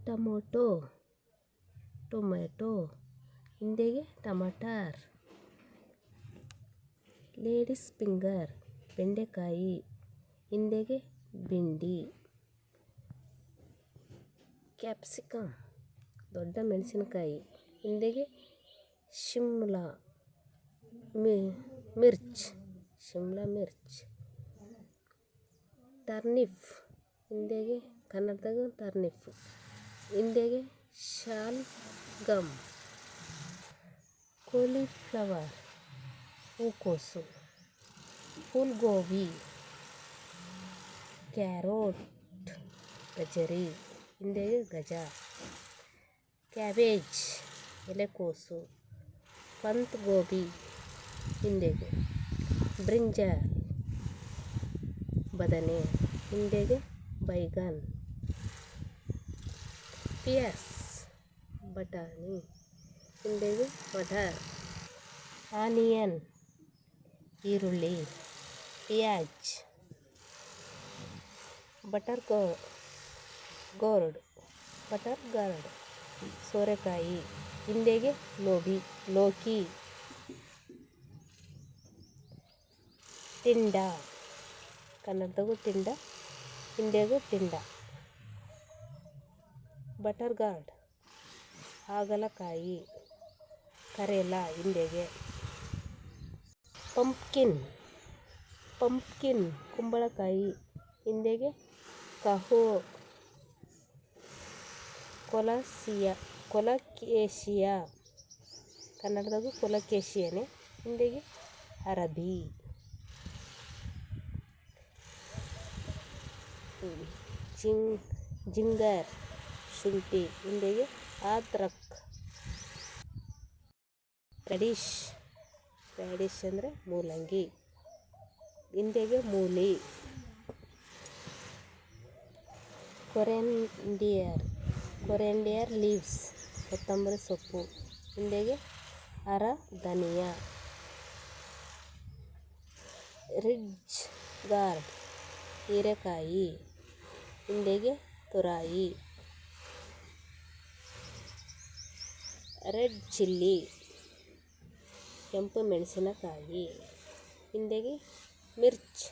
Tomato ಹಿಂದೆಗೆ ಟಮಾಟರ್. Ladies finger ಬೆಂಡೆಕಾಯಿ ಹಿಂದೆಗೆ ಬೆಂಡಿ. Capsicum ದೊಡ್ಡ ಮೆಣಸಿನಕಾಯಿ ಹಿಂದೆಗೆ ಶಿಮ್ಲಾ ಮಿರ್ಚ್. ಟರ್ನಿಪ್ ಹಿಂದೆಗೆ ಕನ್ನಡದಾಗ ಟರ್ನಿಪ್ ಹಿಂದೆಗೆ ಶಾಲ್ಗಮ್. ಕಾಲಿಫ್ಲವರ್ ಹೂಕೋಸು. ಫೂಲ್ಗೋಬಿ ಕ್ಯಾರೋಟ್ ಗಜರಿ ಹಿಂದೆಗೆ ಗಜ. ಕ್ಯಾಬೇಜ್ ಎಲೆಕೋಸು. ಗೋಬಿ ಹಿಂದೆಗೆ ಬ್ರಿಂಜಾಲ್ ಬದನೆ ಹಿಂದೆಗೆ ಬೈಗನ್. ಪಿಯಾಸ್ ಬಟಾಣಿ ಹಿಂದೆಗೆ ಮಟರ್. ಆನಿಯನ್ ಈರುಳ್ಳಿ. ಪ್ಯಾಜ್ ಬಟರ್ ಗೋರ್ಡ್ ಸೋರೆಕಾಯಿ ಹಿಂದೆಗೆ ಲೋಕಿ. ಟಿಂಡ ಕನ್ನಡದಾಗೂ ಟಿಂಡ ಹಿಂದೆಗೂ ಟಿಂಡ. ಬಟರ್ ಗಾರ್ಡ್ ಹಾಗಲಕಾಯಿ. ಕರೇಲ ಹಿಂದೆಗೆ. ಪಂಪ್ಕಿನ್ ಕುಂಬಳಕಾಯಿ ಹಿಂದೆಗೆ ಕೊಲಕೇಶಿಯಾ ಕನ್ನಡದಾಗೂ ಕೊಲಕೇಶಿಯನೆ ಹಿಂದೆಗೆ ಅರಬಿ. ಜಿಂಗರ್ ಶುಂಠಿ ಹಿಂದೆಗೆ ಅದ್ರಕ್. ರ್ಯಾಡಿಶ್ ಅಂದರೆ ಮೂಲಂಗಿ ಹಿಂದೆಗೆ ಮೂಲಿ. ಕೊರೆಂಡಿಯರ್ ಲೀವ್ಸ್ ಕೊತ್ತಂಬರಿ ಸೊಪ್ಪು ಹಿಂದೆಗೆ ಧನಿಯಾ. ರಿಡ್ಜ್ ಗಾರ್ಡ್ ಹೀರೆಕಾಯಿ ಹಿಂದೆಗೆ ತುರಾಯಿ. ರೆಡ್ ಚಿಲ್ಲಿ ಕೆಂಪು ಮೆಣಸಿನಕಾಯಿ ಹಿಂದೆಗೆ ಮಿರ್ಚ್.